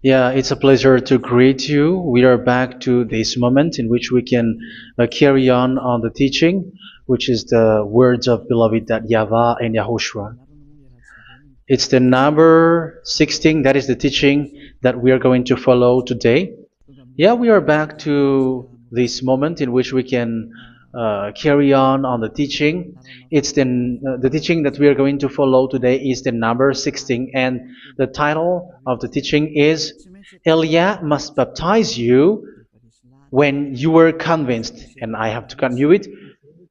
Yeah, it's a pleasure to greet you. We are back to this moment in which we can carry on the teaching, which is the words of beloved that YAHVAH and YAHOSHUA. It's the number 16, that is the teaching that we are going to follow today. Yeah, we are back to this moment in which we can carry on the teaching. It's the teaching that we are going to follow today is the number 16, and the title of the teaching is Elia must baptize you when you were convinced, and I have to continue it,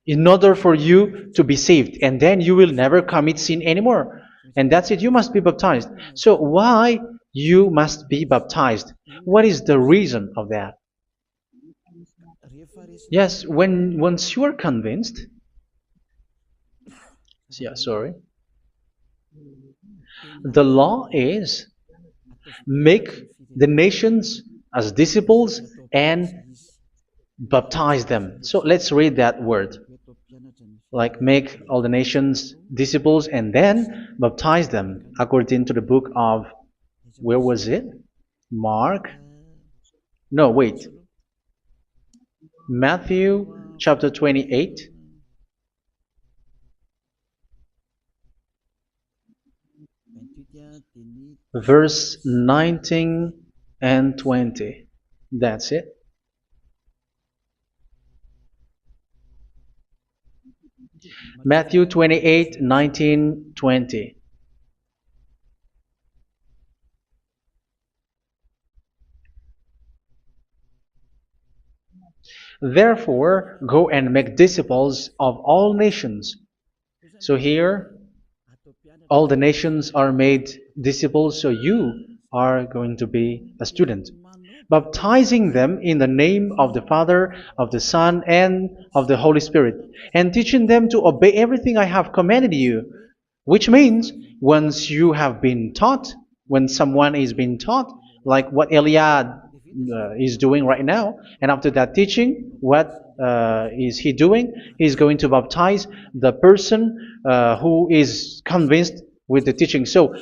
in order for you to be saved, and then you will never commit sin anymore. And that's it, you must be baptized. So why you must be baptized? What is the reason of that? Yes, once you are convinced, yeah, sorry, the law is make the nations as disciples and baptize them. So let's read that word. Like make all the nations disciples and then baptize them according to the book of, where was it? Mark? No, wait. Matthew chapter 28. Verse 19 and 20. That's it. Matthew 28, 19, 20. Therefore, go and make disciples of all nations. So here, all the nations are made disciples, so you are going to be a student. Baptizing them in the name of the Father, of the Son, and of the Holy Spirit, and teaching them to obey everything I have commanded you. Which means, once you have been taught, when someone is being taught, like what Eliad is doing right now, and after that teaching, what is he doing? He's going to baptize the person who is convinced with the teaching. So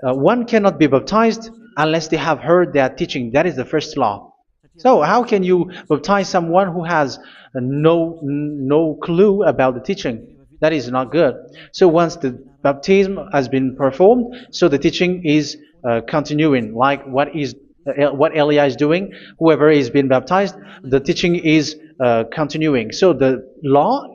one cannot be baptized unless they have heard that teaching. That is the first law. So how can you baptize someone who has no clue about the teaching? That is not good. So once the baptism has been performed, so the teaching is continuing, like what Elia is doing. Whoever is being baptized, the teaching is continuing. So the law,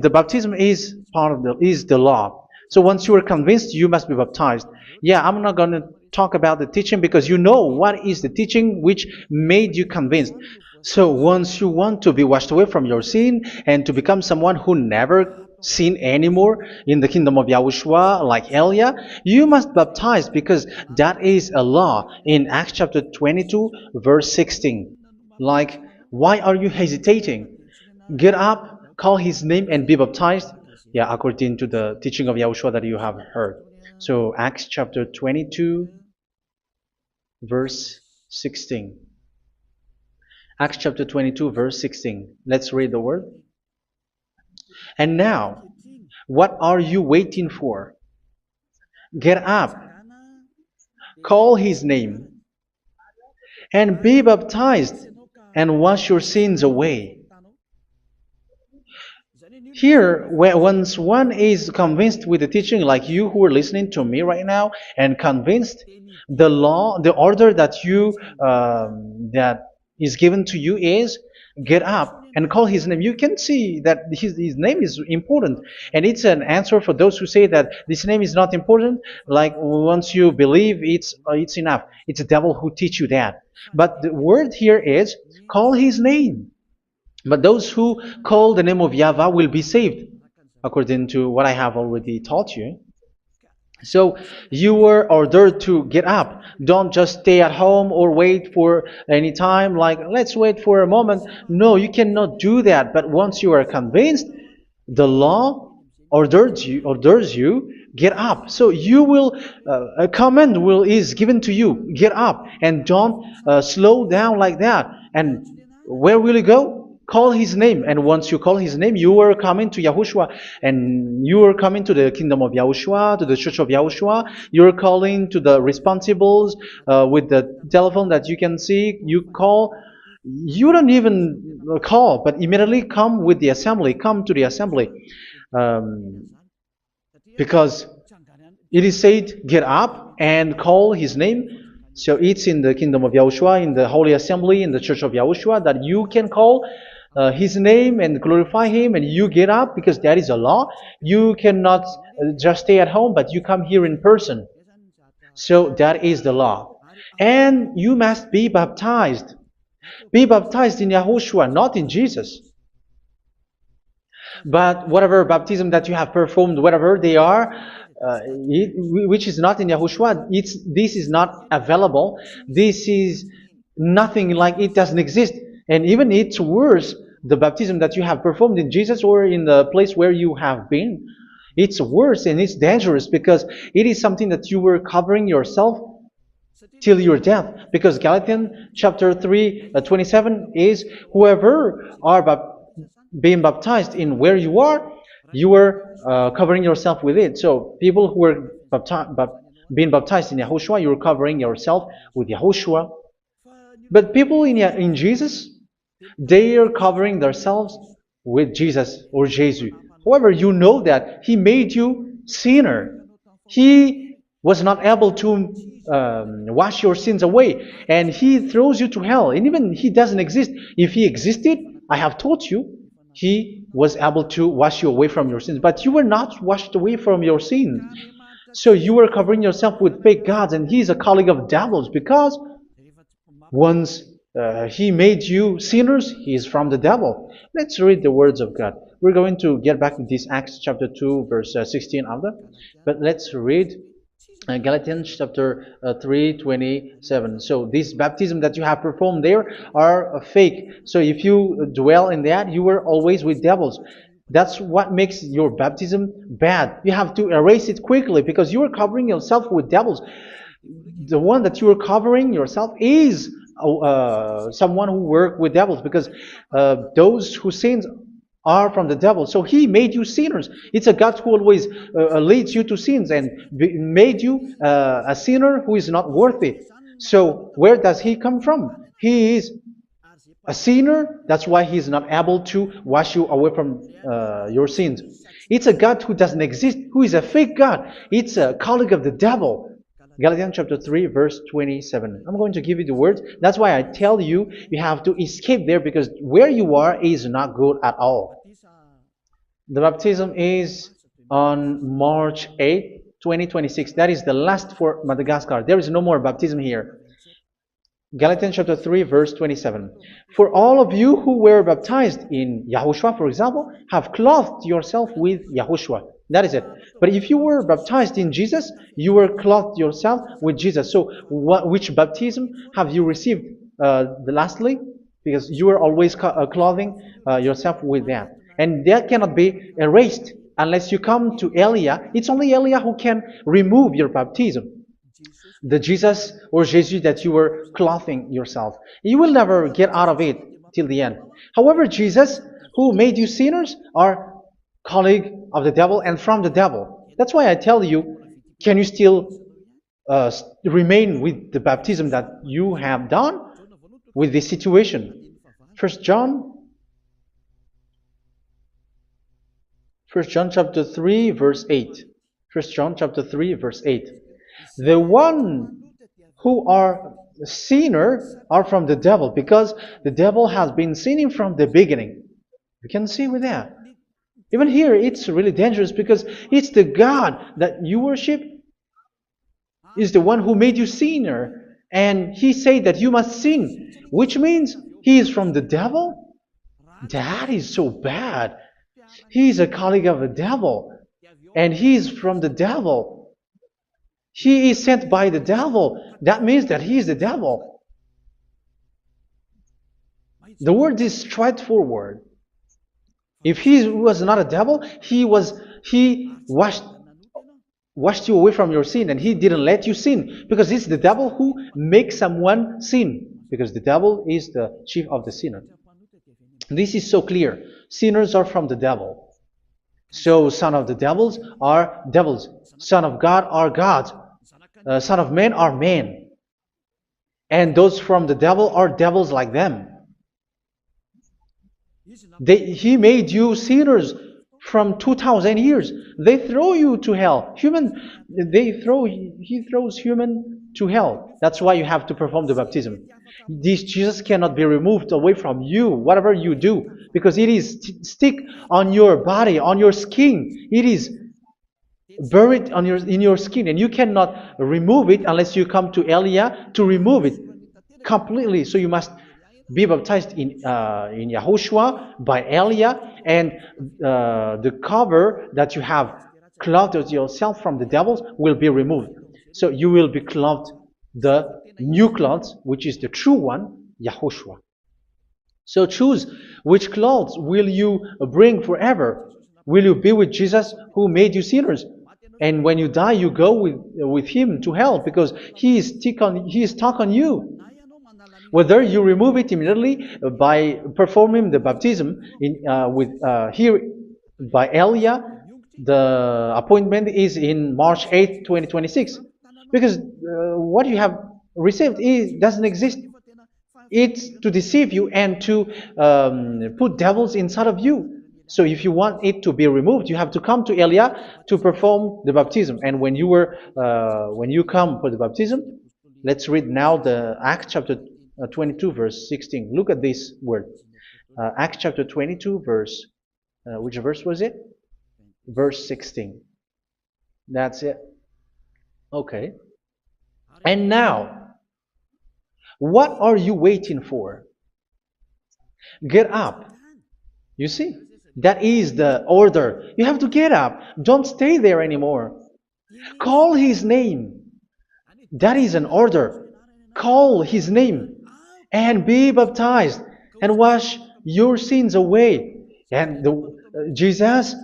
the baptism is part of the law. So once you are convinced, you must be baptized. Yeah, I'm not going to talk about the teaching because you know what is the teaching which made you convinced. So once you want to be washed away from your sin and to become someone who never sin anymore in the kingdom of Yahushua, like Elia, you must baptize because that is a law in Acts chapter 22, verse 16. Like, why are you hesitating? Get up, call his name, and be baptized. Yeah, according to the teaching of Yahushua that you have heard. So Acts chapter 22, verse 16. Acts chapter 22, verse 16. Let's read the word. And now, what are you waiting for? Get up, call his name, and be baptized, and wash your sins away. Here, once one is convinced with the teaching, like you who are listening to me right now, and convinced, the law, the order that that is given to you is get up and call his name. You can see that his name is important, and it's an answer for those who say that this name is not important. Like once you believe, it's enough. It's the devil who teach you that. But the word here is call his name. But those who call the name of YAHVAH will be saved, according to what I have already taught you. So you were ordered to get up. Don't just stay at home or wait for any time, like let's wait for a moment. No, you cannot do that. But once you are convinced, the law orders you get up. So you will a command is given to you, get up, and don't slow down like that. And where will you go? Call his name, and once you call his name, you are coming to Yahushua, and you are coming to the kingdom of Yahushua, to the church of Yahushua. You're calling to the responsibles with the telephone that you can see. You call. You don't even call, but immediately come with the assembly. Come to the assembly, um, because it is said, "Get up and call his name." So it's in the kingdom of Yahushua, in the holy assembly, in the church of Yahushua, that you can call his name and glorify him, and you get up because that is a law. You cannot just stay at home, but you come here in person. So that is the law. And you must be baptized. Be baptized in Yahushua, not in Jesus. But whatever baptism that you have performed, whatever they are, which is not in Yahushua, this is not available. This is nothing, like it doesn't exist. And even it's worse, the baptism that you have performed in Jesus or in the place where you have been. It's worse and it's dangerous because it is something that you were covering yourself till your death. Because Galatians chapter 3, 27 is, whoever are being baptized in where you are covering yourself with it. So people who were being baptized in Yahushua, you're covering yourself with Yahushua. But people in Jesus, they are covering themselves with Jesus or Jesus. However, you know that He made you sinner. He was not able to wash your sins away, and He throws you to hell. And even He doesn't exist. If He existed, I have taught you, He was able to wash you away from your sins. But you were not washed away from your sins. So you were covering yourself with fake gods, and He is a colleague of devils, because once He made you sinners, He is from the devil. Let's read the words of God. We're going to get back to this Acts chapter 2, verse 16 after. But let's read Galatians chapter 3:27. So this baptism that you have performed there are fake. So if you dwell in that, you were always with devils. That's what makes your baptism bad. You have to erase it quickly because you are covering yourself with devils. The one that you are covering yourself is someone who works with devils, because those who sin are from the devil. So He made you sinners. It's a God who always leads you to sins and made you a sinner who is not worthy. So where does He come from? He is a sinner. That's why He is not able to wash you away from your sins. It's a God who doesn't exist, who is a fake God. It's a colleague of the devil. Galatians chapter 3, verse 27. I'm going to give you the words. That's why I tell you, you have to escape there, because where you are is not good at all. The baptism is on March 8, 2026. That is the last for Madagascar. There is no more baptism here. Galatians chapter 3, verse 27. For all of you who were baptized in Yahushua, for example, have clothed yourself with Yahushua. That is it. But if you were baptized in Jesus, you were clothed yourself with Jesus. So which baptism have you received lastly? Because you are always clothing yourself with that. And that cannot be erased unless you come to Elia. It's only Elia who can remove your baptism. The Jesus or Jesus that you were clothing yourself. You will never get out of it till the end. However, Jesus, who made you sinners, are colleague of the devil and from the devil. That's why I tell you, can you still remain with the baptism that you have done with this situation? First John chapter 3, verse 8. First John chapter 3, verse 8. The one who are sinner are from the devil, because the devil has been sinning from the beginning. You can see with that. Even here, it's really dangerous, because it's the God that you worship is the one who made you sinner, and He said that you must sin, which means He is from the devil. That is so bad. He is a colleague of the devil, and He is from the devil. He is sent by the devil. That means that He is the devil. The word is straightforward. If He was not a devil, He washed you away from your sin, and He didn't let you sin, because it's the devil who makes someone sin, because the devil is the chief of the sinner. This is so clear. Sinners are from the devil. So son of the devils are devils. Son of God are gods. Son of men are men. And those from the devil are devils like them. He made you sinners from 2,000 years. They throw you to hell. He throws human to hell. That's why you have to perform the baptism. This Jesus cannot be removed away from you, whatever you do, because it is stick on your body, on your skin. It is buried in your skin, and you cannot remove it unless you come to Elia to remove it completely. So you must be baptized in YAHOSHUA by Elia, and the cover that you have clothed yourself from the devils will be removed. So you will be clothed the new clothes, which is the true one, YAHOSHUA. So choose which clothes will you bring forever. Will you be with Jesus who made you sinners? And when you die, you go with him to hell because he is stuck on you. Whether you remove it immediately by performing the baptism here by Elia, the appointment is in March 8, 2026. Because what you have received doesn't exist. It's to deceive you and to put devils inside of you. So if you want it to be removed, you have to come to Elia to perform the baptism. And when you come for the baptism, let's read now the Acts chapter 22 verse 16. Look at this word. Acts chapter 22 verse, which verse was it? Verse 16. That's it. Okay. And now, what are you waiting for? Get up. You see, that is the order. You have to get up. Don't stay there anymore. Call his name. That is an order. Call his name and be baptized and wash your sins away. And Jesus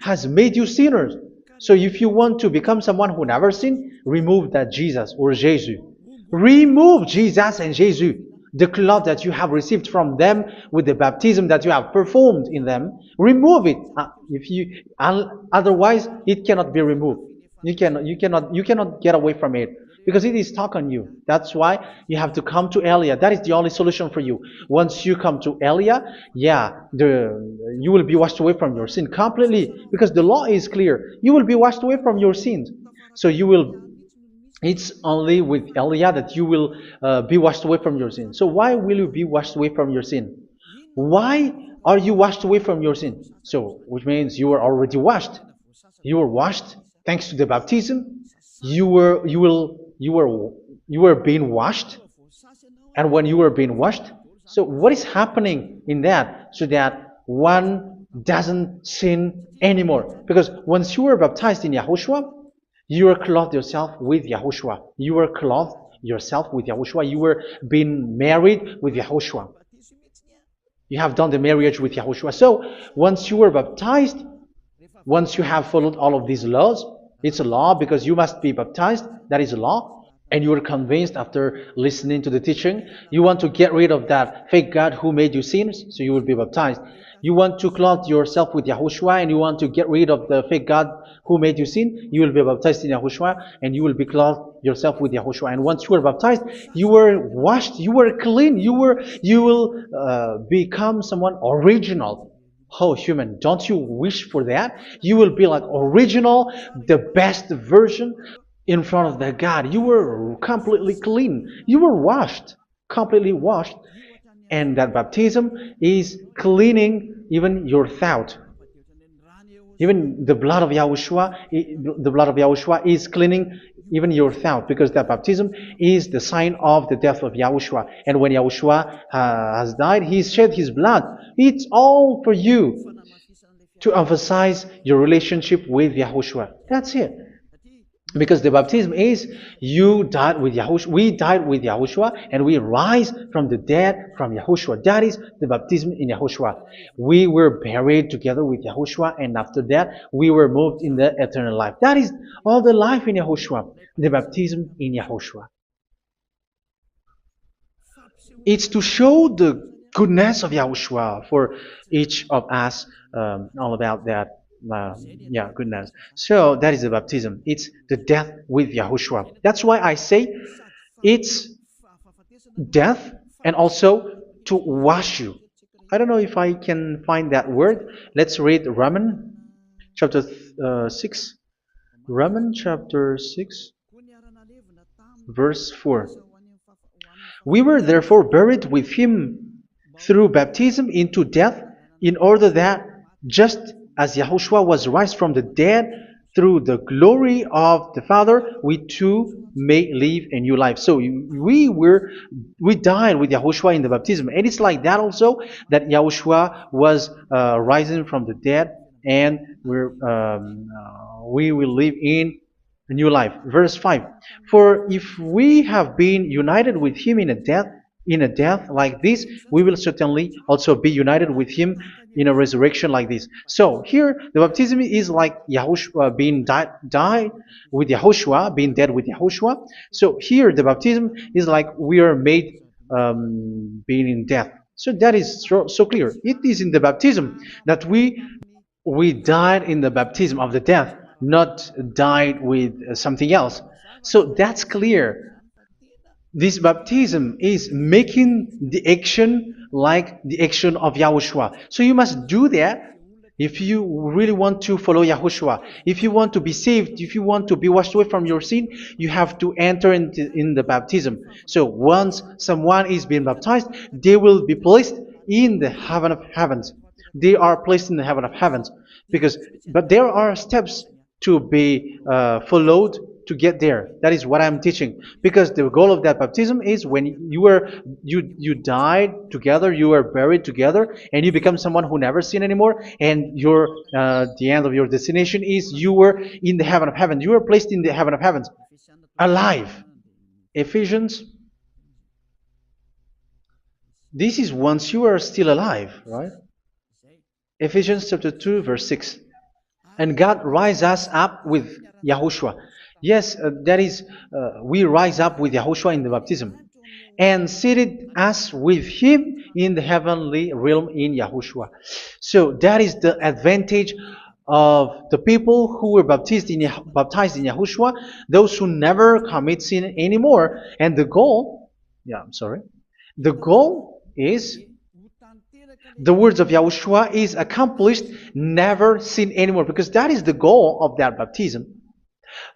has made you sinners. So if you want to become someone who never sinned, remove that Jesus or Jesus. Remove Jesus and Jesus, the cloth that you have received from them with the baptism that you have performed in them. Remove it. Otherwise, it cannot be removed. You cannot get away from it because it is stuck on you. That's why you have to come to Elia. That is the only solution for you. Once you come to Elia, you will be washed away from your sin completely because the law is clear. You will be washed away from your sins. So it's only with Elia that you will be washed away from your sin. So why will you be washed away from your sin? Why are you washed away from your sin? So, which means you were already washed. You were washed thanks to the baptism. You were being washed. And when you were being washed, so what is happening in that? So that one doesn't sin anymore. Because once you were baptized in YAHOSHUA, you were clothed yourself with YAHOSHUA. You were clothed yourself with YAHOSHUA. You were being married with YAHOSHUA. You have done the marriage with YAHOSHUA. So once you were baptized, once you have followed all of these laws, it's a law because you must be baptized. That is a law. And you are convinced after listening to the teaching, you want to get rid of that fake God who made you sinners, so you will be baptized. You want to clothe yourself with YAHOSHUA and you want to get rid of the fake God who made you sin, you will be baptized in YAHOSHUA and you will be clothed yourself with YAHOSHUA. And once you are baptized, you were washed, you were clean, you will become someone original. Oh, human, don't you wish for that? You will be like original, the best version in front of the God. You were completely clean. You were washed, completely washed. And that baptism is cleaning even your thought. Even the blood of YAHOSHUA is cleaning even your thought, because that baptism is the sign of the death of YAHOSHUA. And when YAHOSHUA has died, he shed his blood. It's all for you to emphasize your relationship with YAHOSHUA. That's it. Because the baptism is you died with YAHOSHUA, we died with YAHOSHUA, and we rise from the dead from YAHOSHUA. That is the baptism in YAHOSHUA. We were buried together with YAHOSHUA, and after that we were moved in the eternal life. That is all the life in YAHOSHUA, the baptism in YAHOSHUA. It's to show the goodness of Yahushua for each of us, all about that. Yeah, goodness. So that is the baptism. It's the death with Yahushua. That's why I say it's death and also to wash you. I don't know if I can find that word. Let's read Romans chapter 6. Romans chapter 6, verse 4. We were therefore buried with him through baptism into death, in order that, just as Yahushua was raised from the dead through the glory of the Father, we too may live a new life. So we died with Yahushua in the baptism, and it's like that also that Yahushua was rising from the dead, and we will live in a new life. Verse 5. For if we have been united with him in a death like this, we will certainly also be united with him in a resurrection like this. So here the baptism is like Yahushua being died with Yahushua, being dead with Yahushua. So here the baptism is like we are made being in death. So that is so clear. It is in the baptism that we died in the baptism of the death, not died with something else. So that's clear. This baptism is making the action like the action of Yahushua. So you must do that if you really want to follow Yahushua. If you want to be saved, if you want to be washed away from your sin, you have to enter in the baptism. So once someone is being baptized, they will be placed in the heaven of heavens. They are placed in the heaven of heavens, but there are steps to be followed to get there. That is what I'm teaching, because the goal of that baptism is when you died together, you were buried together, and you become someone who never sin anymore, and the end of your destination is you were in the heaven of heaven. You were placed in the heaven of heavens, alive. Ephesians. This is once you are still alive, right? Ephesians chapter 2, verse 6. And God rise us up with Yahushua. Yes, that is, we rise up with Yahushua in the baptism. And seated us with him in the heavenly realm in Yahushua. So that is the advantage of the people who were baptized in Yahushua, those who never commit sin anymore. And the goal, the goal is the words of Yahushua is accomplished, never sin anymore, because that is the goal of that baptism.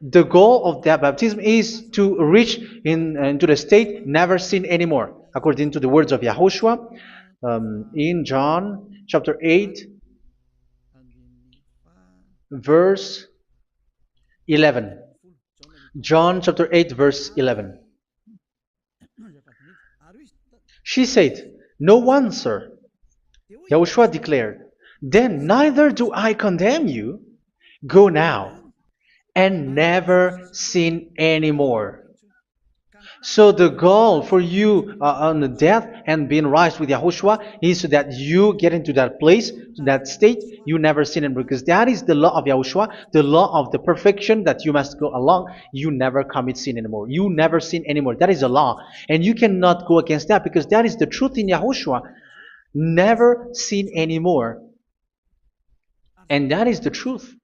The goal of that baptism is to reach into the state never sin anymore, according to the words of Yahushua in John chapter 8, verse 11. John chapter 8, verse 11. She said, "No one, sir." Yahushua declared, "Then neither do I condemn you. Go now and never sin anymore." So the goal for you on the death and being raised with Yahushua is so that you get into that place, that state, you never sin anymore. Because that is the law of Yahushua, the law of the perfection that you must go along. You never commit sin anymore. You never sin anymore. That is a law. And you cannot go against that, because that is the truth in Yahushua. Never sin anymore. And that is the truth.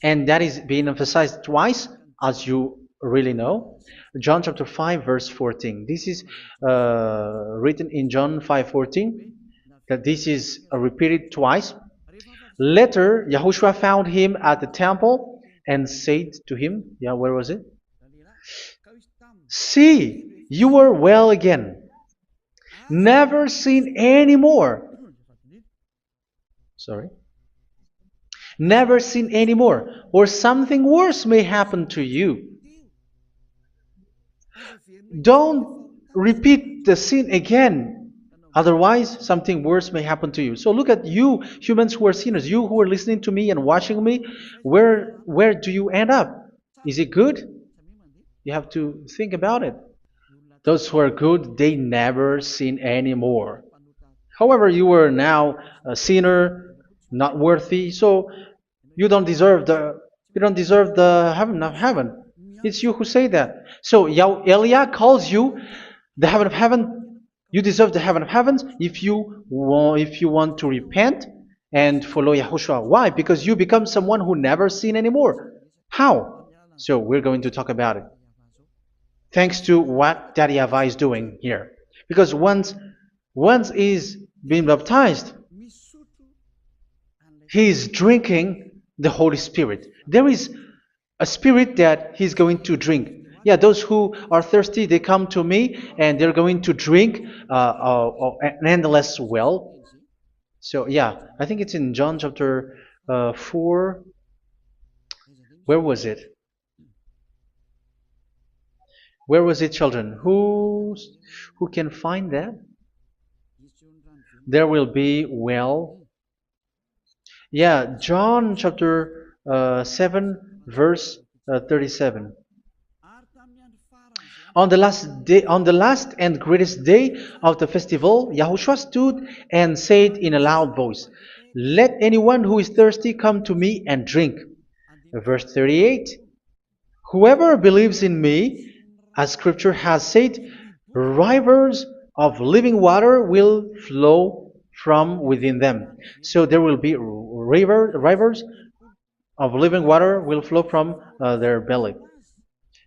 And that is being emphasized twice, as you really know. John chapter 5, verse 14. This is written in John 5:14, that this is repeated twice. Later, Yahushua found him at the temple and said to him, where was it? "See, you are well again. Never sin anymore." Never sin anymore, or something worse may happen to you. Don't repeat the sin again. Otherwise, something worse may happen to you. So look at you, humans who are sinners, you who are listening to me and watching me. Where do you end up? Is it good? You have to think about it. Those who are good, they never sin anymore. However, you are now a sinner, not worthy, so you don't deserve the heaven of heaven. It's you who say that. So Eliah calls you the heaven of heaven You deserve the heaven of heavens if you want to repent and follow Yahushua. Why? Because you become someone who never sin anymore. How? So we're going to talk about it. Thanks to what Daddy YAHVAH is doing here. Because once he's been baptized, he's drinking the Holy Spirit. There is a spirit that he's going to drink. Yeah, those who are thirsty, they come to me and they're going to drink an endless well. So yeah, I think it's in John chapter 4. Where was it? Where was it, children? Who can find that? There will be well. Yeah, John chapter 7, verse 37. On the last and greatest day of the festival, Yahushua stood and said in a loud voice, "Let anyone who is thirsty come to me and drink." Verse 38, "Whoever believes in me, as scripture has said, rivers of living water will flow from within them." So there will be rivers of living water will flow from their belly.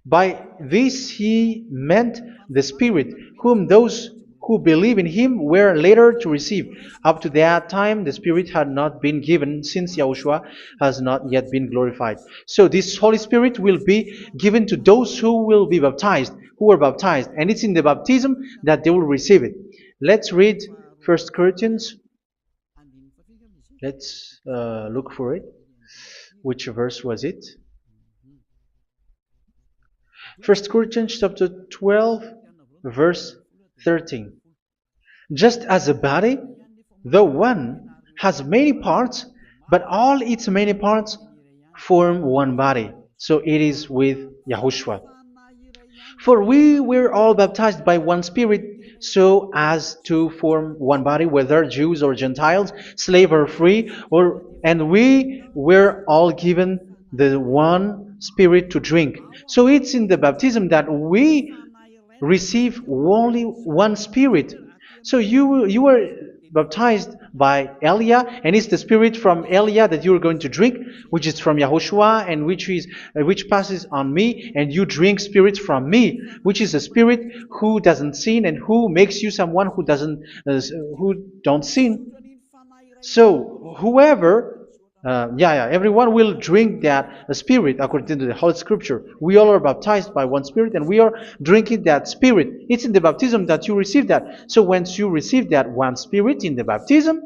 By this he meant the Spirit, whom those who believe in him were later to receive. Up to that time, the Spirit had not been given, since Yahushua has not yet been glorified. So this Holy Spirit will be given to those who will be baptized, who are baptized, and it's in the baptism that they will receive it. Let's read 1 Corinthians. Let's look for it. Which verse was it? 1 Corinthians chapter 12, verse 13. Just as a body, though one, has many parts, but all its many parts form one body. So it is with Yahushua. For we were all baptized by one Spirit, so as to form one body, whether Jews or Gentiles, slave or free, and we were all given the one Spirit to drink. So it's in the baptism that we receive only one Spirit. So you were baptized by Elia, and it's the Spirit from Elia that you are going to drink, which is from Yahushua, and which passes on me, and you drink Spirit from me, which is a Spirit who doesn't sin and who makes you someone who don't sin. So whoever everyone will drink that Spirit according to the Holy Scripture. We all are baptized by one Spirit, and we are drinking that Spirit. It's in the baptism that you receive that. So once you receive that one Spirit in the baptism,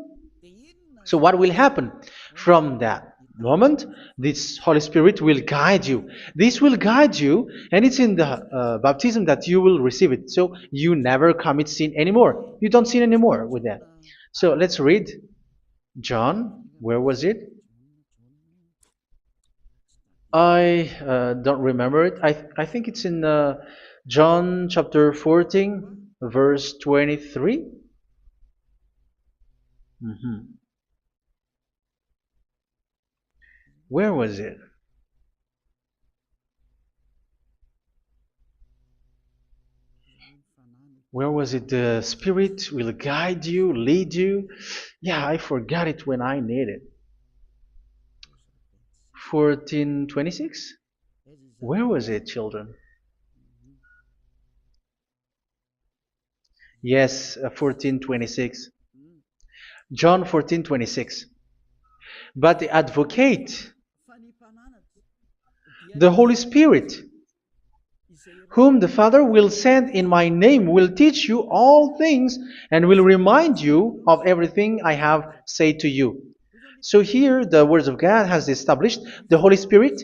so what will happen? From that moment, this Holy Spirit will guide you. This will guide you, and it's in the baptism that you will receive it. So you never commit sin anymore. You don't sin anymore with that. So let's read John. Where was it? I don't remember it. I think it's in John chapter 14, verse 23. Where was it? Where was it? The Spirit will guide you, lead you. Yeah, I forgot it when I need it. 14:26? Where was it, children? Yes, 14:26. John 14:26. But the Advocate, the Holy Spirit, whom the Father will send in my name, will teach you all things and will remind you of everything I have said to you. So here the words of God has established the Holy Spirit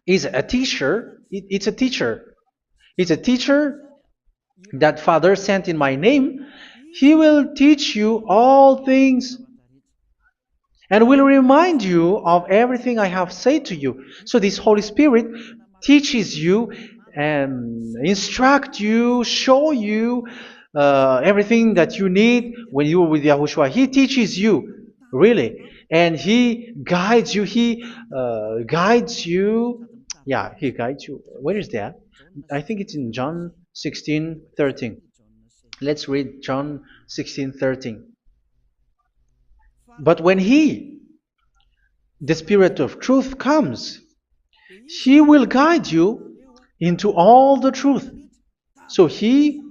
is a teacher. It's a teacher. It's a teacher that Father sent in my name. He will teach you all things and will remind you of everything I have said to you. So this Holy Spirit teaches you and instruct you, show you everything that you need when you are with Yahushua. He teaches you, really. And He guides you. He guides you. Yeah, He guides you. Where is that? I think it's in John 16:13. Let's read John 16:13. But when He, the Spirit of truth, comes, He will guide you into all the truth. So He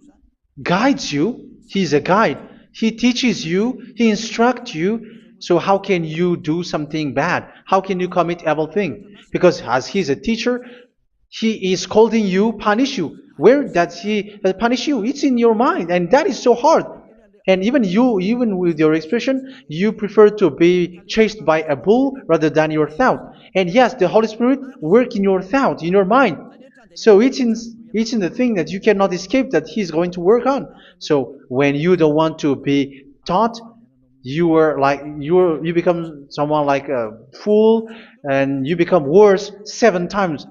guides you. He's a guide. He teaches you. He instructs you. So how can you do something bad? How can you commit evil thing? Because as He's a teacher, He is scolding you, punish you. Where does He punish you? It's in your mind, and that is so hard. And even you, even with your expression, you prefer to be chased by a bull rather than your thought. And yes, the Holy Spirit work in your thought, in your mind. So it's in the thing that you cannot escape that He's going to work on. So when you don't want to be taught, you become someone like a fool, and you become worse 7 times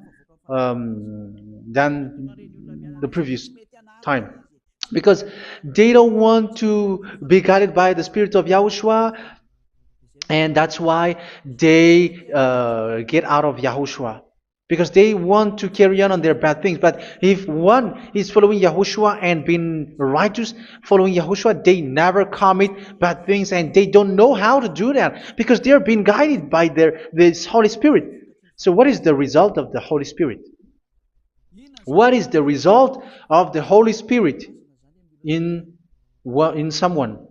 than the previous time, because they don't want to be guided by the Spirit of Yahushua, and that's why they get out of Yahushua, because they want to carry on their bad things. But if one is following Yahushua and being righteous, following Yahushua, they never commit bad things, and they don't know how to do that because they are being guided by this Holy Spirit. So what is the result of the Holy Spirit? What is the result of the Holy Spirit in someone?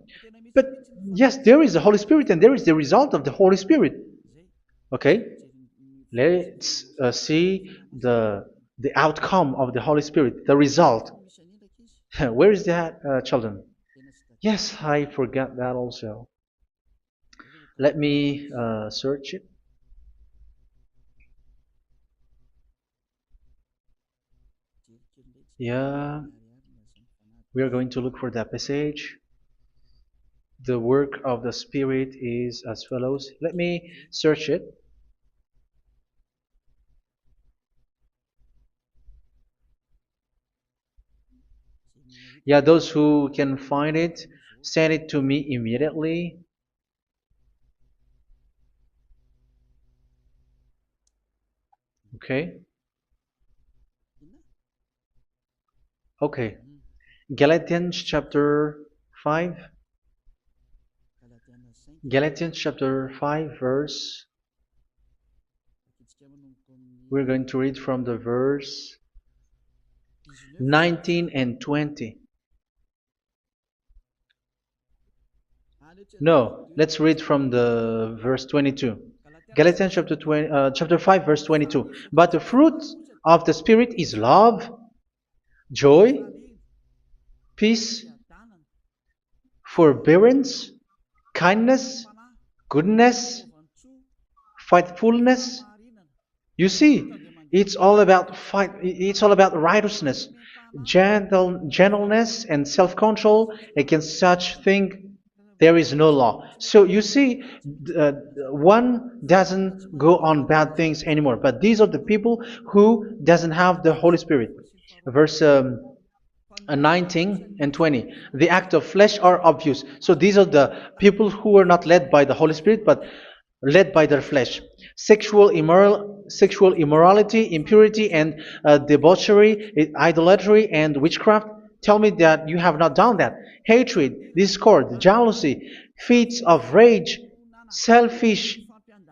But yes, there is the Holy Spirit, and there is the result of the Holy Spirit. Okay, let's see the outcome of the Holy Spirit, the result. Where is that, children? Yes, I forgot that also. Let me search it. Yeah, we are going to look for that passage. The work of the Spirit is as follows. Let me search it. Yeah, those who can find it, send it to me immediately. Okay. Okay. Galatians chapter 5. Galatians chapter 5 verse. We're going to read from the verse 19 and 20. No, let's read from the verse 22. Galatians chapter 5 verse 22. But the fruit of the Spirit is love, joy, peace, forbearance, kindness, goodness, faithfulness. You see, it's all about fight. It's all about righteousness, gentleness, and self-control. Against such thing, there is no law. So you see, one doesn't go on bad things anymore. But these are the people who doesn't have the Holy Spirit. Verse 19 and 20. The act of flesh are obvious. So these are the people who are not led by the Holy Spirit, but led by their flesh. Sexual immorality, impurity, and debauchery, idolatry, and witchcraft. Tell me that you have not done that. Hatred, discord, jealousy, fits of rage, selfish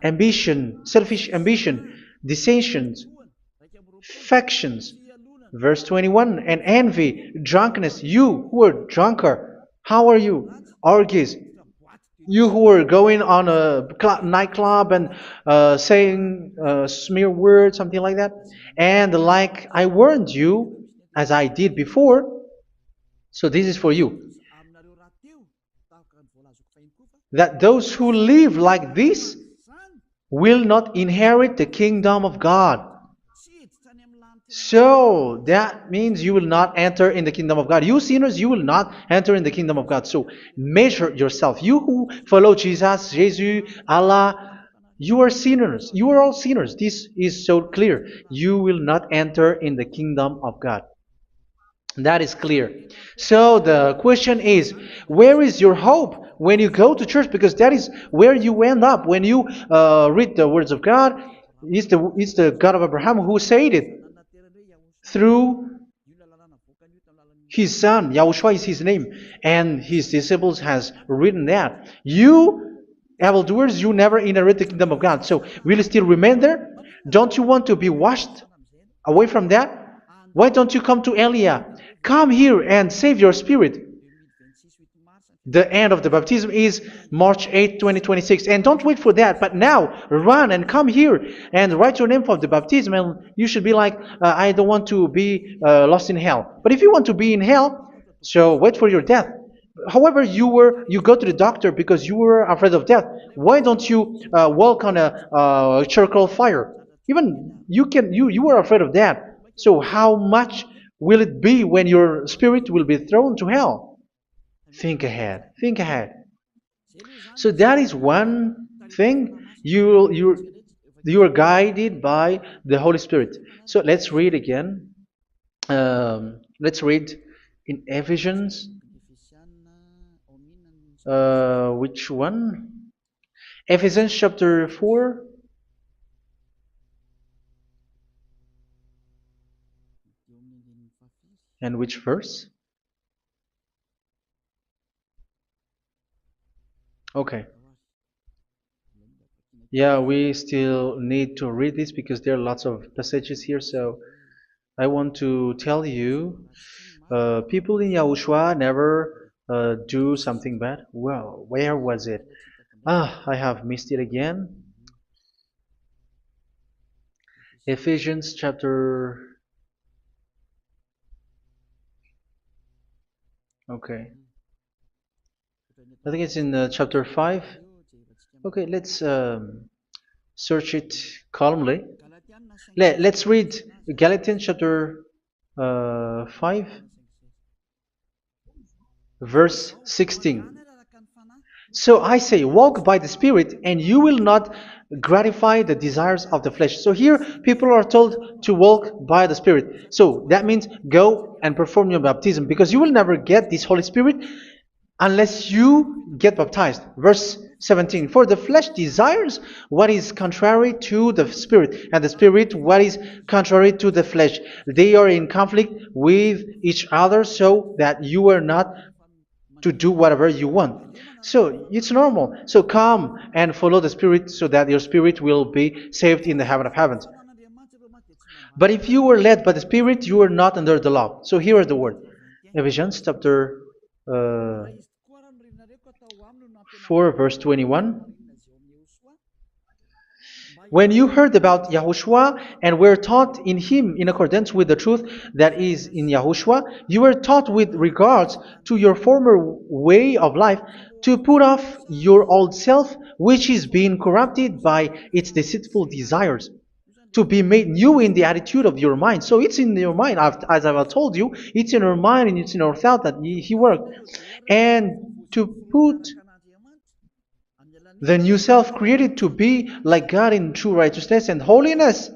ambition, dissensions, factions. Verse 21, and envy, drunkenness. You who are drunkard, how are you? Orgies. You who are going on a nightclub and saying smear words, something like that. And like I warned you, as I did before, so this is for you. That those who live like this will not inherit the kingdom of God. So that means you will not enter in the kingdom of God. You sinners, you will not enter in the kingdom of God. So measure yourself. You who follow Jesus, Allah, you are sinners. You are all sinners. This is so clear. You will not enter in the kingdom of God. That is clear. So the question is, where is your hope when you go to church? Because that is where you end up when you read the words of God. It's the God of Abraham who said it. Through His son, Yahushua is his name, and his disciples has written that. You, evildoers, you never inherit the kingdom of God. So, will you still remain there? Don't you want to be washed away from that? Why don't you come to Elia? Come here and save your spirit. The end of the baptism is March 8th, 2026. And don't wait for that, but now run and come here and write your name for the baptism. And you should be like, I don't want to be lost in hell. But if you want to be in hell, so wait for your death. However, you go to the doctor because you were afraid of death. Why don't you walk on a charcoal fire? Even you were afraid of that. So how much will it be when your spirit will be thrown to hell? Think ahead. Think ahead. So that is one thing. You are guided by the Holy Spirit. So let's read again. Let's read in Ephesians. Which one? Ephesians chapter 4. And which verse? Okay. Yeah, we still need to read this because there are lots of passages here. So I want to tell you, people in Yahushua never do something bad. Well, where was it? I have missed it again. Ephesians chapter. Okay. I think it's in chapter 5. Okay, let's search it calmly. Let's read Galatians chapter 5, verse 16. So I say, walk by the Spirit, and you will not gratify the desires of the flesh. So here, people are told to walk by the Spirit. So that means go and perform your baptism, because you will never get this Holy Spirit unless you get baptized. Verse 17. For the flesh desires what is contrary to the Spirit, and the Spirit what is contrary to the flesh. They are in conflict with each other, so that you are not to do whatever you want. So it's normal. So come and follow the Spirit so that your spirit will be saved in the heaven of heavens. But if you were led by the Spirit, you are not under the law. So here is the word. Ephesians chapter 4 verse 21. When you heard about Yahushua and were taught in him in accordance with the truth that is in Yahushua, you were taught with regards to your former way of life to put off your old self, which is being corrupted by its deceitful desires, to be made new in the attitude of your mind. So it's in your mind, as I've told you, it's in your mind and it's in your thought that he worked. And to put the new self created to be like God in true righteousness and holiness.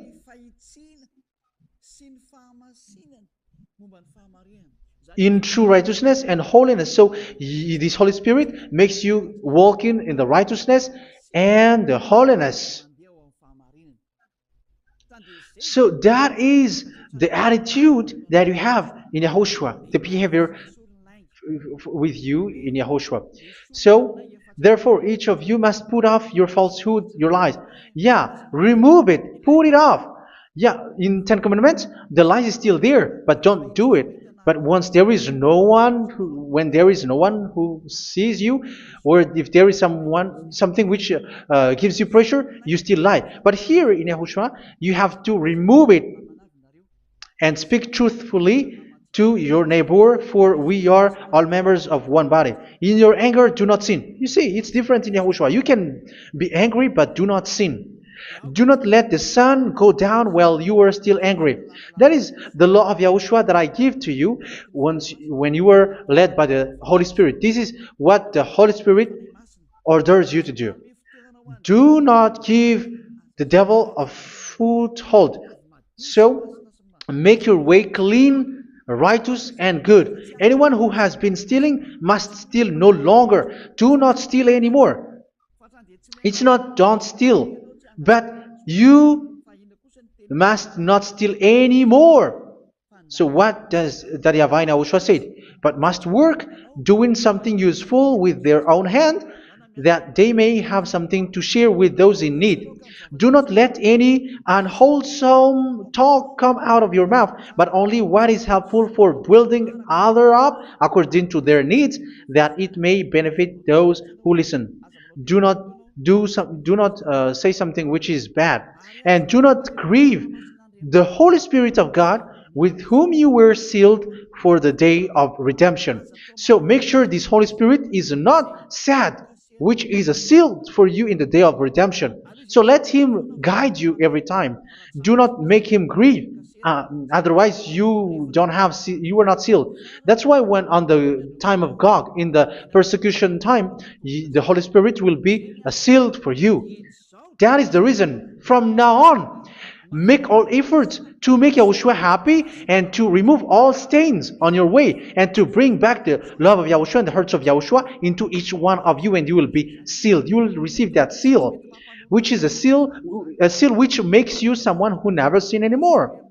In true righteousness and holiness. So this Holy Spirit makes you walk in the righteousness and the holiness. So that is the attitude that you have in Yahushua, the behavior with you in Yahushua. So therefore, each of you must put off your falsehood, your lies. Yeah, remove it, put it off. Yeah, in Ten Commandments, the lies is still there, but don't do it. But once there is no one, when there is no one who sees you, or if there is something which gives you pressure, you still lie. But here in Yahushua, you have to remove it and speak truthfully to your neighbor, for we are all members of one body. In your anger, do not sin. You see, it's different in Yahushua. You can be angry, but do not sin. Do not let the sun go down while you are still angry. That is the law of Yahushua that I give to you when you were led by the Holy Spirit. This is what the Holy Spirit orders you to do. Do not give the devil a foothold. So, make your way clean, righteous, and good. Anyone who has been stealing must steal no longer. Do not steal anymore. It's not don't steal, but you must not steal anymore. So what does Daddy Yahweh Yahushua said? But must work doing something useful with their own hand, that they may have something to share with those in need. Do not let any unwholesome talk come out of your mouth, but only what is helpful for building others up according to their needs, that it may benefit those who listen. Do not do not say something which is bad, and do not grieve the Holy Spirit of God, with whom you were sealed for the day of redemption. So make sure this Holy Spirit is not sad, which is a seal for you in the day of redemption. So let Him guide you every time. Do not make Him grieve. Otherwise, you don't have you are not sealed. That's why when on the time of God, in the persecution time, the Holy Spirit will be sealed for you. That is the reason. From now on, make all efforts to make Yahushua happy and to remove all stains on your way and to bring back the love of Yahushua and the hearts of Yahushua into each one of you, and you will be sealed. You will receive that seal, which is a seal which makes you someone who never sin anymore.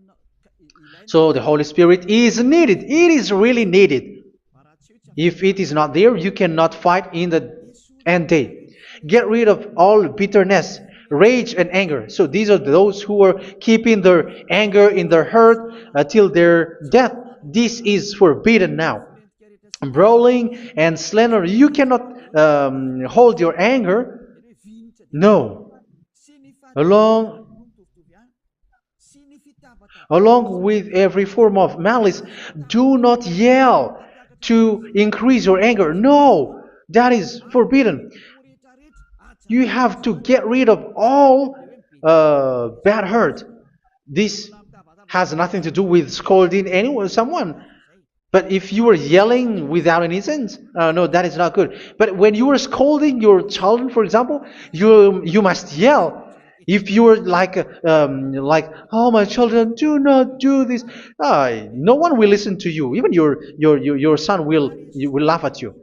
So the Holy Spirit is needed. It is really needed. If it is not there, you cannot fight in the end day. Get rid of all bitterness, rage, and anger. So these are those who are keeping their anger in their heart till their death. This is forbidden now. Brawling and slander. You cannot hold your anger. No. Along Along with every form of malice, do not yell to increase your anger. No, that is forbidden. You have to get rid of all bad hurt. This has nothing to do with scolding anyone, someone. But if you are yelling without any sense, no, that is not good. But when you are scolding your children, for example, you must yell. If you are like, oh my children, do not do this, no one will listen to you. Even your son will laugh at you.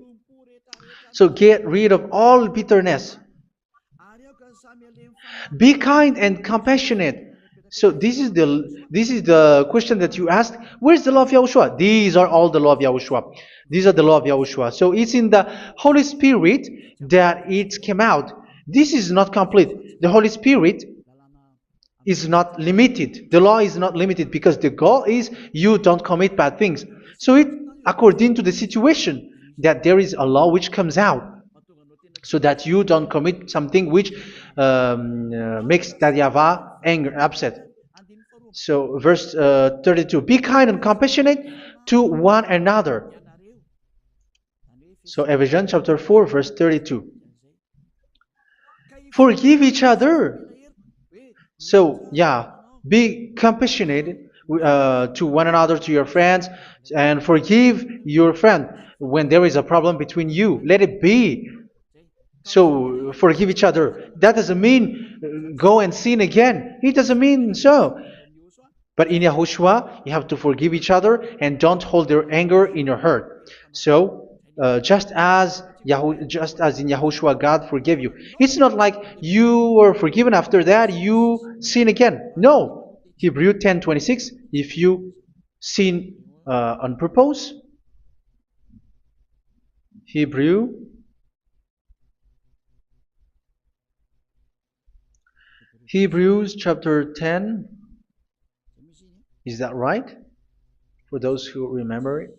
So get rid of all bitterness. Be kind and compassionate. So this is the question that you asked. Where's the law of Yahushua? These are all the law of Yahushua. These are the law of Yahushua. So it's in the Holy Spirit that it came out. This is not complete. The Holy Spirit is not limited. The law is not limited because the goal is you don't commit bad things. So it according to the situation that there is a law which comes out, so that you don't commit something which makes that YAHVAH anger, upset. So verse 32, be kind and compassionate to one another. So Ephesians chapter 4 verse 32. Forgive each other. So yeah, be compassionate to one another, to your friends, and forgive your friend when there is a problem between you. Let it be. So forgive each other. That doesn't mean go and sin again. It doesn't mean so. But in Yahushua, you have to forgive each other and don't hold your anger in your heart. So just as in Yahushua, God forgave you. It's not like you were forgiven after that you sin again. No. Hebrew 10:26. If you sin on purpose, Hebrews chapter 10. Is that right? For those who remember it?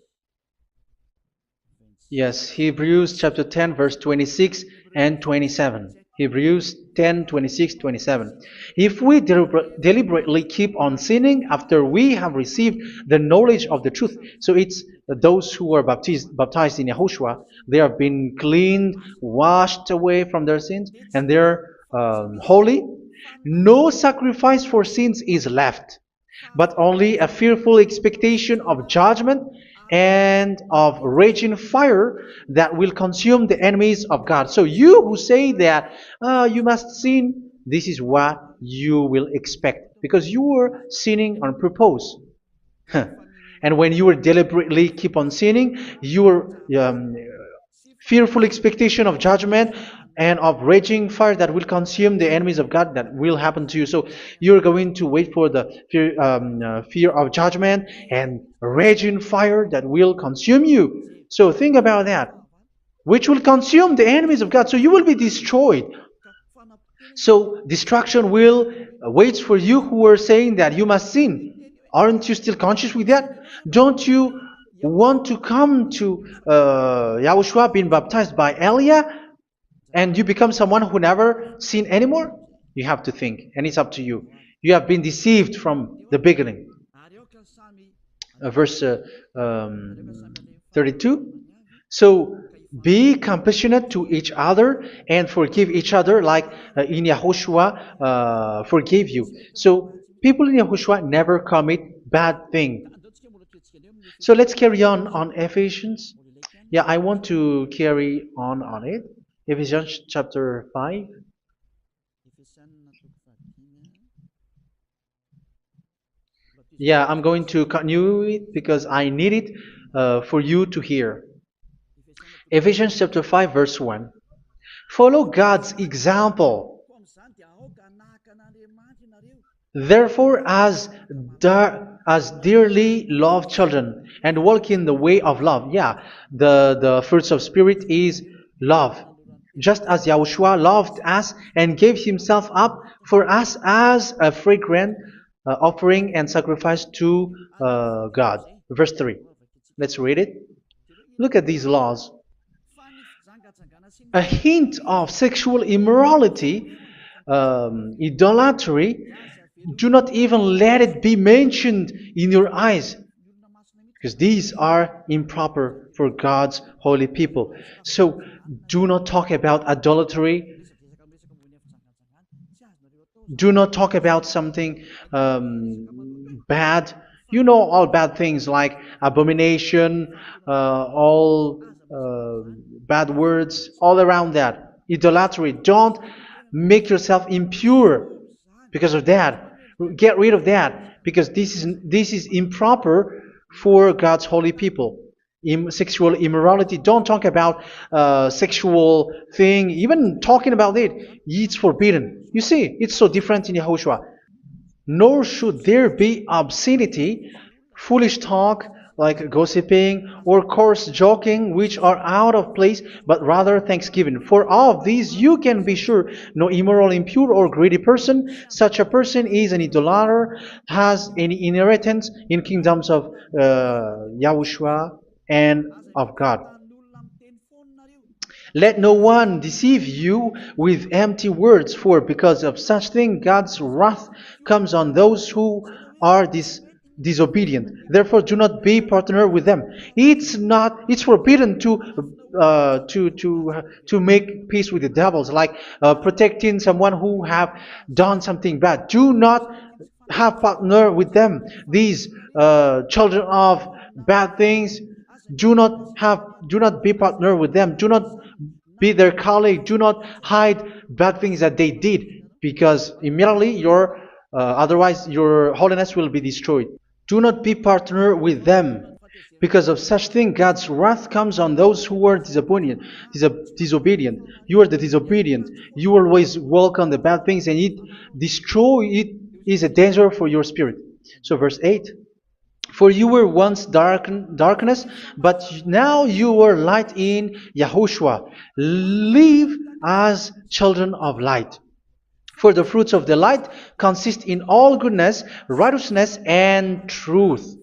Yes, Hebrews chapter 10 verse 26 and 27. Hebrews 10, 26, 27. If we deliberately keep on sinning after we have received the knowledge of the truth, so it's those who are baptized in Yahushua, they have been cleaned, washed away from their sins, and they're holy. No sacrifice for sins is left, but only a fearful expectation of judgment and of raging fire that will consume the enemies of God. So you who say that you must sin, this is what you will expect, because you were sinning on purpose. And when you deliberately keep on sinning, your fearful expectation of judgment and of raging fire that will consume the enemies of God that will happen to you. So you're going to wait for the fear of judgment and raging fire that will consume you. So think about that, which will consume the enemies of God. So you will be destroyed. So destruction will wait for you who are saying that you must sin. Aren't you still conscious with that? Don't you want to come to Yahushua being baptized by Elia and you become someone who never sinned anymore? You have to think, and it's up to you. You have been deceived from the beginning. Verse 32. So be compassionate to each other and forgive each other like in Yahushua forgave you. So people in Yahushua never commit bad thing. So let's carry on Ephesians. Yeah, I want to carry on it. Ephesians chapter 5. Yeah, I'm going to continue it because I need it for you to hear. Ephesians chapter 5 verse 1. Follow God's example. Therefore, as dearly loved children, and walk in the way of love. Yeah, the fruits of spirit is love. Just as Yahushua loved us and gave himself up for us as a fragrant offering and sacrifice to God. Verse 3. Let's read it. Look at these laws. A hint of sexual immorality, idolatry, do not even let it be mentioned in your eyes, because these are improper for God's holy people. So do not talk about adultery. Do not talk about something bad. You know all bad things like abomination, all bad words, all around that. Idolatry. Don't make yourself impure because of that. Get rid of that because this is improper for God's holy people. Sexual immorality. Don't talk about sexual thing. Even talking about it's forbidden. You see, it's so different in Yahushua. Nor should there be obscenity, foolish talk like gossiping or coarse joking, which are out of place, but rather thanksgiving. For of these you can be sure: no immoral, impure, or greedy person, such a person is an idolater, has any inheritance in kingdoms of Yahushua and of God. Let no one deceive you with empty words, for because of such thing God's wrath comes on those who are disobedient. Therefore, do not be partner with them. It's forbidden to make peace with the devils, like protecting someone who have done something bad. Do not have partner with them. These children of bad things. Do not be partner with them. Do not be their colleague. Do not hide bad things that they did, because immediately otherwise your holiness will be destroyed. Do not be partner with them. Because of such thing, God's wrath comes on those who are disobedient. Disobedient. You are the disobedient. You always walk on the bad things, and it is a danger for your spirit. So verse 8. For you were once darkness, but now you are light in Yahushua. Live as children of light. For the fruits of the light consist in all goodness, righteousness, and truth.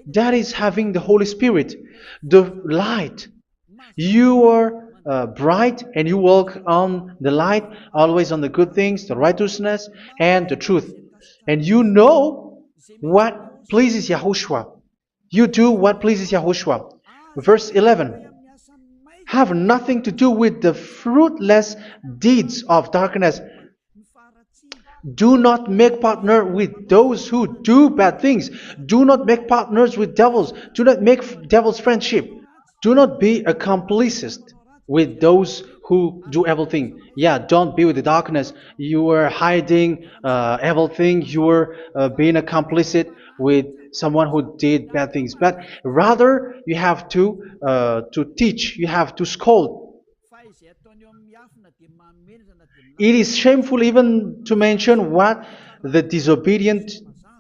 That is having the Holy Spirit, the light. You are bright and you walk on the light, always on the good things, the righteousness, and the truth. And you know what pleases Yahushua. You do what pleases Yahushua. Verse 11. Have nothing to do with the fruitless deeds of darkness. Do not make partner with those who do bad things. Do not make partners with devils. Do not make devils friendship. Do not be accomplices with those who do evil thing. Yeah, don't be with the darkness. You are hiding evil thing. You are being complicit with someone who did bad things. But rather, you have to teach. You have to scold. It is shameful even to mention what the disobedient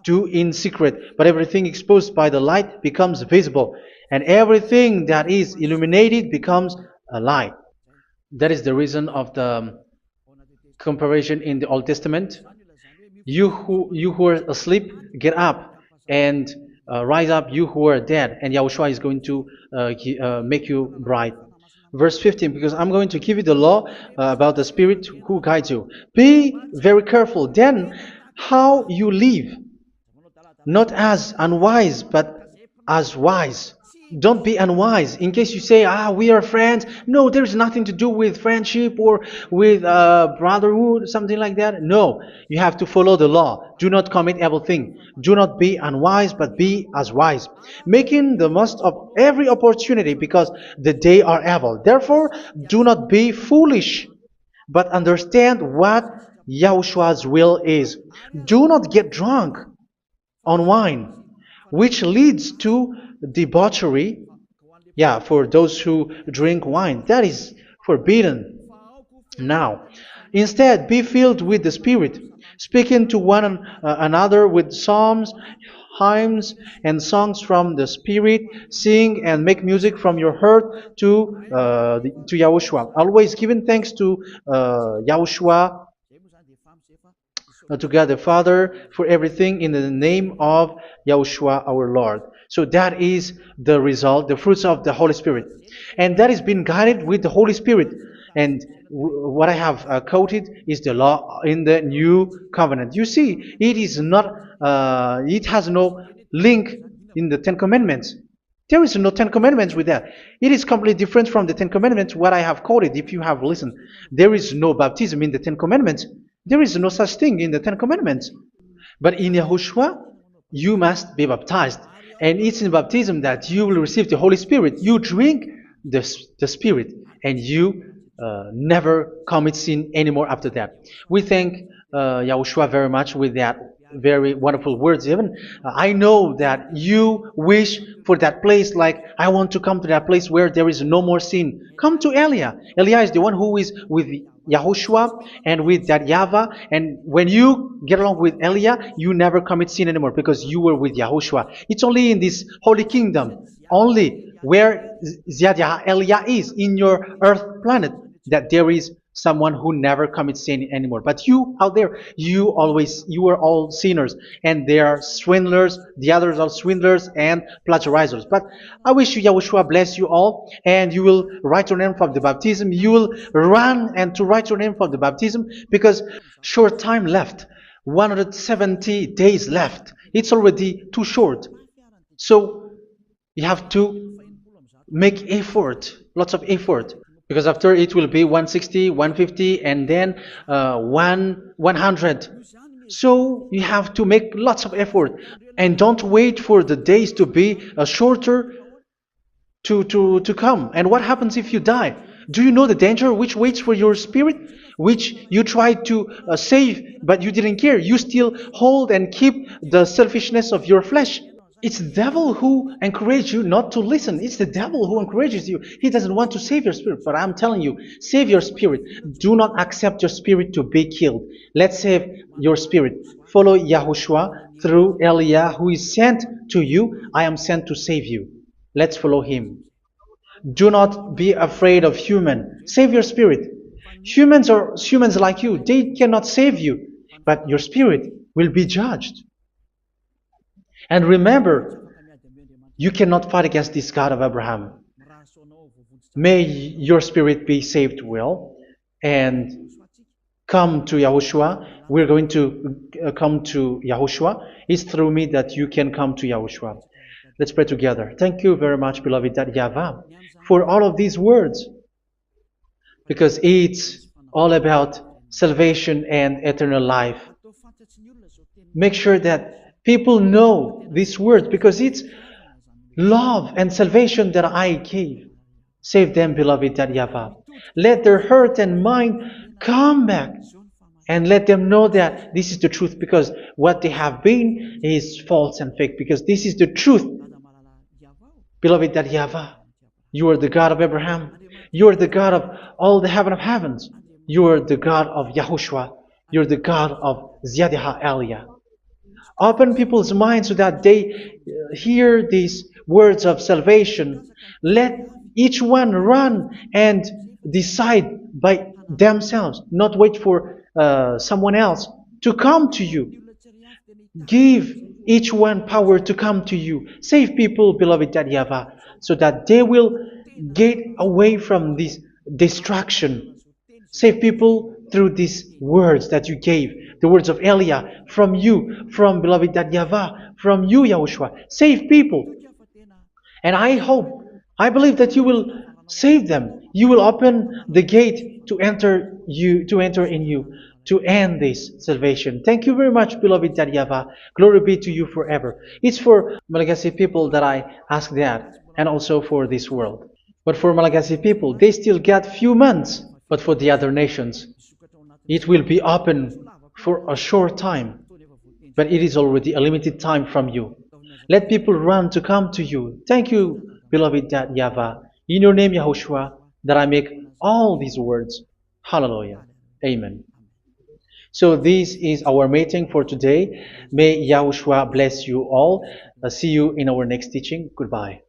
do in secret, but everything exposed by the light becomes visible, and everything that is illuminated becomes a light. That is the reason of the comparison in the Old Testament. You who are asleep, get up and rise up, you who are dead, and Yahushua is going to make you bright. Verse 15, because I'm going to give you the law about the Spirit who guides you. Be very careful then how you live, not as unwise, but as wise. Don't be unwise. In case you say, we are friends. No, there's nothing to do with friendship or with brotherhood, something like that. No, you have to follow the law. Do not commit evil thing. Do not be unwise, but be as wise, making the most of every opportunity, because the day are evil. Therefore, do not be foolish, but understand what Yahushua's will is. Do not get drunk on wine, which leads to debauchery. Yeah, for those who drink wine, that is forbidden now. Instead, be filled with the Spirit, speaking to one another with psalms, hymns, and songs from the Spirit. Sing and make music from your heart to Yahushua. Always giving thanks to Yahushua, to God the Father, for everything in the name of Yahushua our Lord. So that is the result, the fruits of the Holy Spirit. And that is being guided with the Holy Spirit. And what I have quoted is the law in the new covenant. You see, it is not, it has no link in the Ten Commandments. There is no Ten Commandments with that. It is completely different from the Ten Commandments, what I have quoted, if you have listened. There is no baptism in the Ten Commandments. There is no such thing in the Ten Commandments. But in Yahushua, you must be baptized. And it's in baptism that you will receive the Holy Spirit. You drink the Spirit, and you never commit sin anymore after that. We thank Yahushua very much with that very wonderful words. Even I know that you wish for that place, like I want to come to that place where there is no more sin. Come to Elia. Elia is the one who is with Yahushua and with that YAHVAH, and when you get along with Elia, you never commit sin anymore because you were with Yahushua. It's only in this holy kingdom, only where Elia is, in your earth planet, that there is someone who never commits sin anymore. But you out there, you are all sinners, and they are swindlers. The others are swindlers and plagiarizers. But I wish you, Yahushua, bless you all, and you will write your name from the baptism. You will run and to write your name from the baptism, because short time left, 170 days left. It's already too short. So you have to make effort, lots of effort, because after it will be 160, 150, and then 100. So you have to make lots of effort, and don't wait for the days to be shorter to come. And what happens if you die? Do you know the danger which waits for your spirit, which you tried to save, but you didn't care? You still hold and keep the selfishness of your flesh. It's the devil who encourages you not to listen. It's the devil who encourages you. He doesn't want to save your spirit. But I'm telling you, save your spirit. Do not accept your spirit to be killed. Let's save your spirit. Follow Yahushua through Elia, who is sent to you. I am sent to save you. Let's follow him. Do not be afraid of human. Save your spirit. Humans are humans like you. They cannot save you. But your spirit will be judged. And remember, you cannot fight against this God of Abraham. May your spirit be saved well and come to Yahushua. We're going to come to Yahushua. It's through me that you can come to Yahushua. Let's pray together. Thank you very much, beloved YAHVAH, for all of these words, because it's all about salvation and eternal life. Make sure that people know these words, because it's love and salvation that I gave. Save them, beloved YAHVAH. Let their heart and mind come back, and let them know that this is the truth, because what they have been is false and fake, because this is the truth. Beloved YAHVAH, you are the God of Abraham. You are the God of all the heaven of heavens. You're the God of Yahushua. You're the God of Ziyadha Aliyah. Open people's minds so that they hear these words of salvation. Let each one run and decide by themselves, not wait for someone else to come to you. Give each one power to come to you. Save people, beloved Yahavah, so that they will get away from this distraction. Save people through these words that you gave, the words of Elia, from you, from beloved Yahavah, from you, Yahushua. Save people. And I believe that you will save them. You will open the gate to enter in you, to end this salvation. Thank you very much, beloved Yahavah. Glory be to you forever. It's for Malagasy people that I ask that, and also for this world. But for Malagasy people, they still get few months. But for the other nations, it will be open for a short time. But it is already a limited time from you. Let people run to come to you. Thank you, beloved Yahavah. In your name, Yahushua, that I make all these words. Hallelujah. Amen. So this is our meeting for today. May Yahushua bless you all. See you in our next teaching. Goodbye.